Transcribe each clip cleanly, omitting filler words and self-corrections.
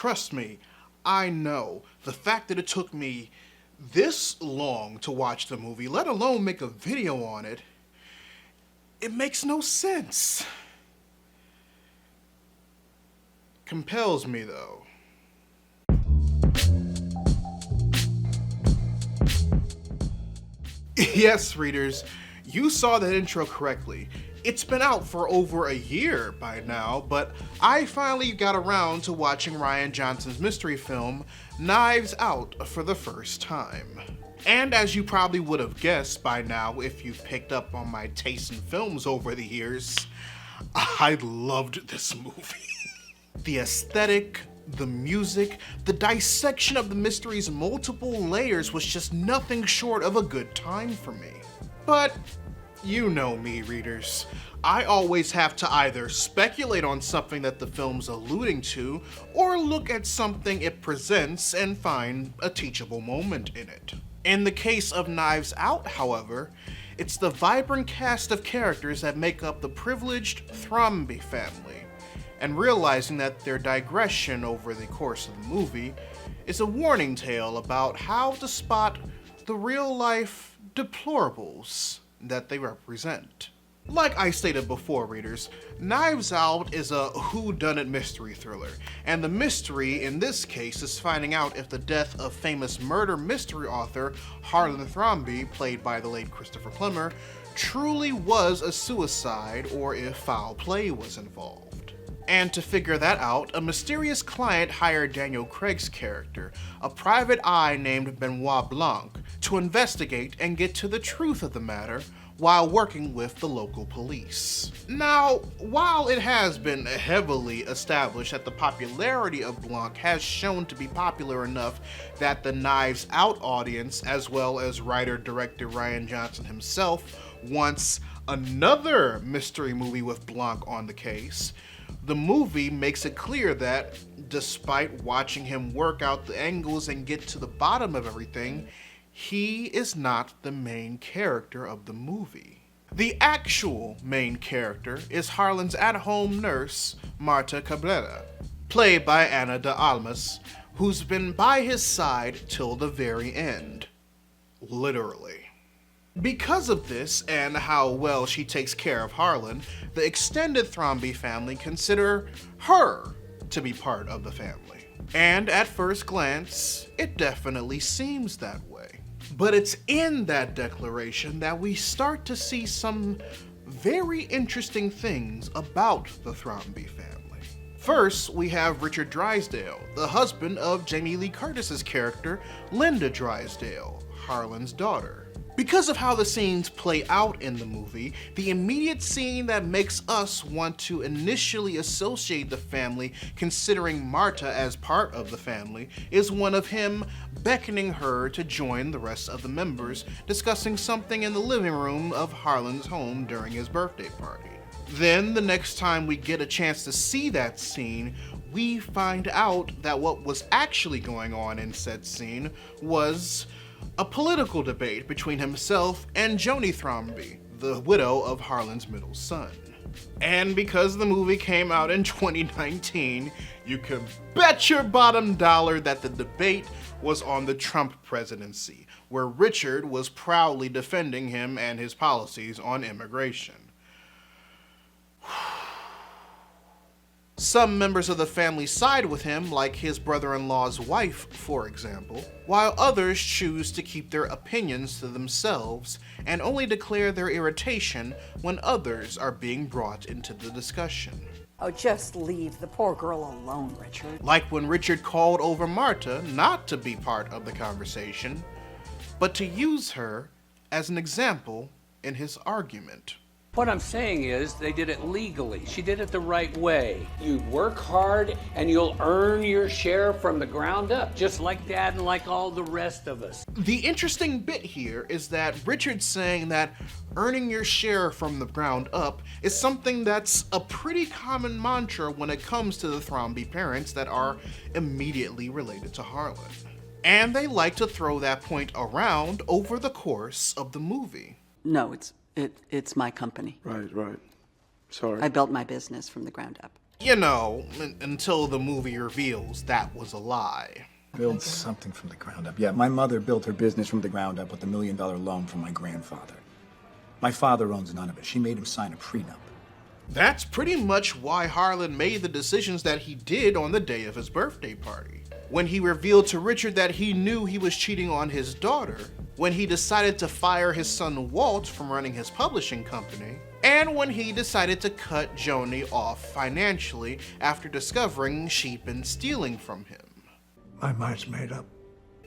trust me, I know. The fact that it took me this long to watch the movie, let alone make a video on it, it makes no sense. Compels me, though. Yes, readers, you saw that intro correctly. It's been out for over a year by now, but I finally got around to watching Rian Johnson's mystery film, Knives Out, for the first time. And as you probably would have guessed by now if you've picked up on my taste in films over the years, I loved this movie. The aesthetic, the music, the dissection of the mystery's multiple layers was just nothing short of a good time for me. But you know me, readers. I always have to either speculate on something that the film's alluding to, or look at something it presents and find a teachable moment in it. In the case of Knives Out, however, it's the vibrant cast of characters that make up the privileged Thrombey family, and realizing that their digression over the course of the movie is a warning tale about how to spot the real-life deplorables that they represent. Like I stated before, readers, Knives Out is a whodunit mystery thriller, and the mystery in this case is finding out if the death of famous murder mystery author Harlan Thrombey, played by the late Christopher Plummer, truly was a suicide or if foul play was involved. And to figure that out, a mysterious client hired Daniel Craig's character, a private eye named Benoit Blanc, to investigate and get to the truth of the matter while working with the local police. Now, while it has been heavily established that the popularity of Blanc has shown to be popular enough that the Knives Out audience, as well as writer-director Rian Johnson himself, wants another mystery movie with Blanc on the case, the movie makes it clear that, despite watching him work out the angles and get to the bottom of everything, he is not the main character of the movie. The actual main character is Harlan's at-home nurse, Marta Cabrera, played by Ana de Armas, who's been by his side till the very end. Literally. Because of this, and how well she takes care of Harlan, the extended Thrombey family consider her to be part of the family. And at first glance, it definitely seems that way. But it's in that declaration that we start to see some very interesting things about the Thrombey family. First, we have Richard Drysdale, the husband of Jamie Lee Curtis's character, Linda Drysdale, Harlan's daughter. Because of how the scenes play out in the movie, the immediate scene that makes us want to initially associate the family considering Marta as part of the family is one of him beckoning her to join the rest of the members discussing something in the living room of Harlan's home during his birthday party. Then, the next time we get a chance to see that scene, we find out that what was actually going on in said scene was a political debate between himself and Joni Thrombey, the widow of Harlan's middle son. And because the movie came out in 2019, you can bet your bottom dollar that the debate was on the Trump presidency, where Richard was proudly defending him and his policies on immigration. Some members of the family side with him, like his brother-in-law's wife, for example, while others choose to keep their opinions to themselves and only declare their irritation when others are being brought into the discussion. Oh, just leave the poor girl alone, Richard. Like when Richard called over Marta not to be part of the conversation, but to use her as an example in his argument. What I'm saying is they did it legally. She did it the right way. You work hard and you'll earn your share from the ground up, just like Dad and like all the rest of us. The interesting bit here is that Richard's saying that earning your share from the ground up is something that's a pretty common mantra when it comes to the Thrombey parents that are immediately related to Harlan. And they like to throw that point around over the course of the movie. No, it's my company. Right. Sorry. I built my business from the ground up. You know, until the movie reveals that was a lie. Build something from the ground up. Yeah, my mother built her business from the ground up with $1 million loan from my grandfather. My father owns none of it. She made him sign a prenup. That's pretty much why Harlan made the decisions that he did on the day of his birthday party. When he revealed to Richard that he knew he was cheating on his daughter, when he decided to fire his son Walt from running his publishing company, and when he decided to cut Joni off financially after discovering she'd been stealing from him. My mind's made up.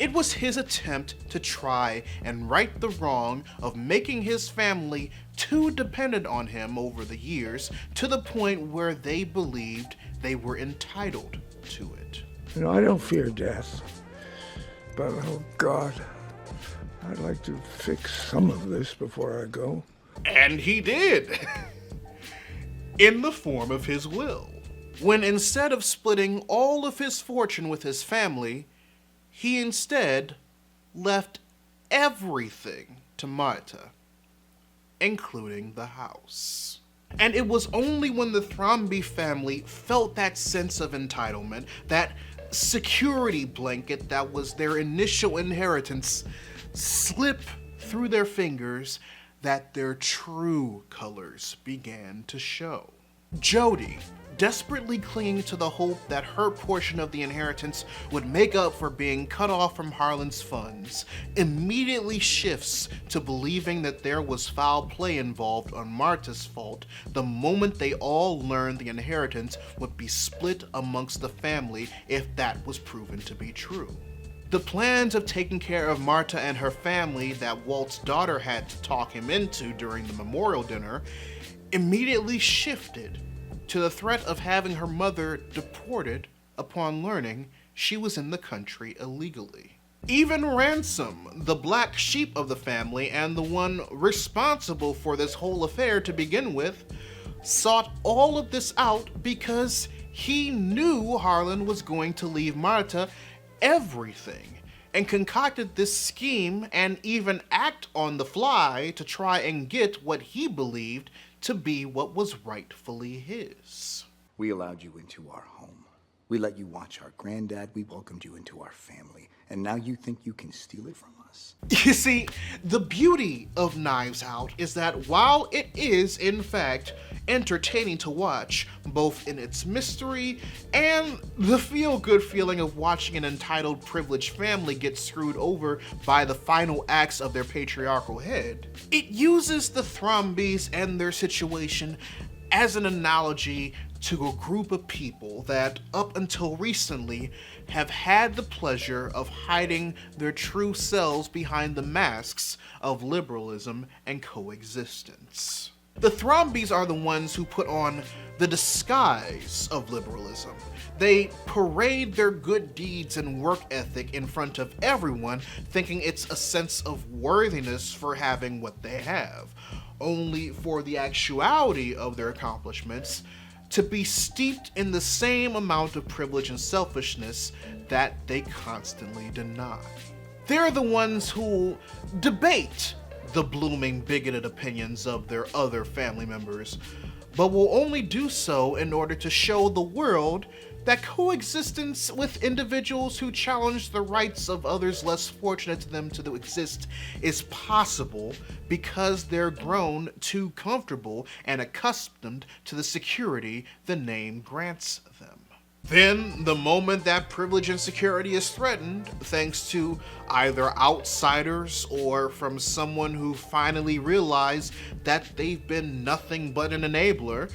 It was his attempt to try and right the wrong of making his family too dependent on him over the years to the point where they believed they were entitled to it. You know, I don't fear death, but oh God, I'd like to fix some of this before I go. And he did, in the form of his will, when instead of splitting all of his fortune with his family, he instead left everything to Marta, including the house. And it was only when the Thrombey family felt that sense of entitlement, that security blanket that was their initial inheritance, slip through their fingers, that their true colors began to show. Jody, desperately clinging to the hope that her portion of the inheritance would make up for being cut off from Harlan's funds, immediately shifts to believing that there was foul play involved on Marta's fault the moment they all learned the inheritance would be split amongst the family if that was proven to be true. The plans of taking care of Marta and her family that Walt's daughter had to talk him into during the memorial dinner immediately shifted to the threat of having her mother deported upon learning she was in the country illegally. Even Ransom, the black sheep of the family and the one responsible for this whole affair to begin with, sought all of this out because he knew Harlan was going to leave Marta everything, and concocted this scheme and even act on the fly to try and get what he believed to be what was rightfully his. We allowed you into our home. We let you watch our granddad. We welcomed you into our family. And now you think you can steal it from us? You see, the beauty of Knives Out is that while it is, in fact, entertaining to watch, both in its mystery and the feel-good feeling of watching an entitled, privileged family get screwed over by the final acts of their patriarchal head, it uses the Thrombeys and their situation as an analogy to a group of people that, up until recently, have had the pleasure of hiding their true selves behind the masks of liberalism and coexistence. The Thrombeys are the ones who put on the disguise of liberalism. They parade their good deeds and work ethic in front of everyone, thinking it's a sense of worthiness for having what they have, only for the actuality of their accomplishments to be steeped in the same amount of privilege and selfishness that they constantly deny. They're the ones who debate the blooming bigoted opinions of their other family members, but will only do so in order to show the world that coexistence with individuals who challenge the rights of others less fortunate to them to exist is possible because they're grown too comfortable and accustomed to the security the name grants them. Then, the moment that privilege and security is threatened, thanks to either outsiders or from someone who finally realized that they've been nothing but an enabler,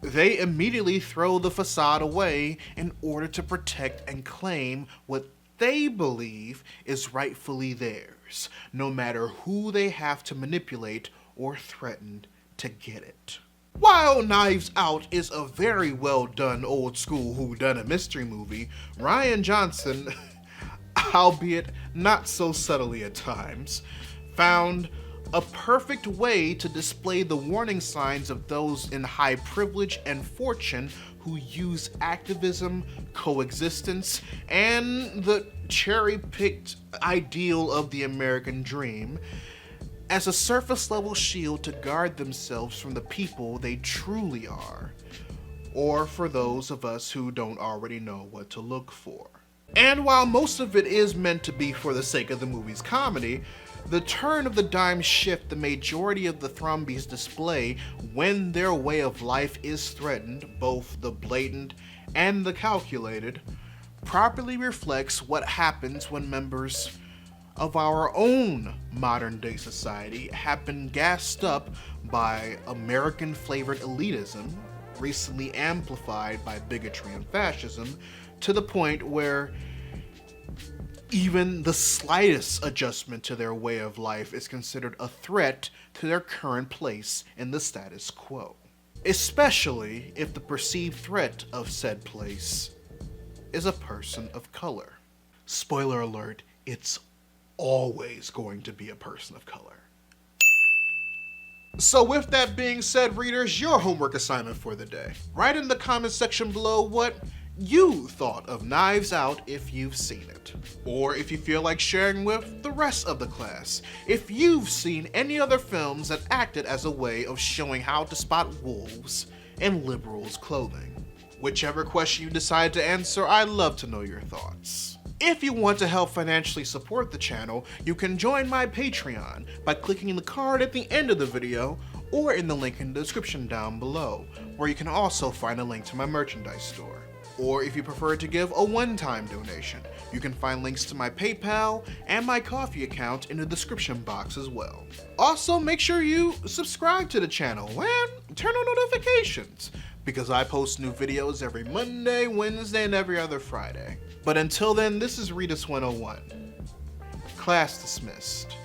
they immediately throw the facade away in order to protect and claim what they believe is rightfully theirs, no matter who they have to manipulate or threaten to get it. While Knives Out is a very well done old school whodunit mystery movie, Rian Johnson, albeit not so subtly at times, found a perfect way to display the warning signs of those in high privilege and fortune who use activism, coexistence, and the cherry-picked ideal of the American dream as a surface-level shield to guard themselves from the people they truly are, or for those of us who don't already know what to look for. And while most of it is meant to be for the sake of the movie's comedy, the turn of the dime shift the majority of the Thrombeys display when their way of life is threatened, both the blatant and the calculated, properly reflects what happens when members of our own modern-day society have been gassed up by American-flavored elitism, recently amplified by bigotry and fascism, to the point where even the slightest adjustment to their way of life is considered a threat to their current place in the status quo, especially if the perceived threat of said place is a person of color. Spoiler alert, it's always going to be a person of color. So with that being said, readers, your homework assignment for the day. Write in the comment section below what you thought of Knives Out if you've seen it. Or if you feel like sharing with the rest of the class, if you've seen any other films that acted as a way of showing how to spot wolves in liberals' clothing. Whichever question you decide to answer, I'd love to know your thoughts. If you want to help financially support the channel, you can join my Patreon by clicking the card at the end of the video or in the link in the description down below, where you can also find a link to my merchandise store. Or if you prefer to give a one-time donation, you can find links to my PayPal and my Ko-fi account in the description box as well. Also, make sure you subscribe to the channel and turn on notifications, because I post new videos every Monday, Wednesday, and every other Friday. But until then, this is Readus 101. Class dismissed.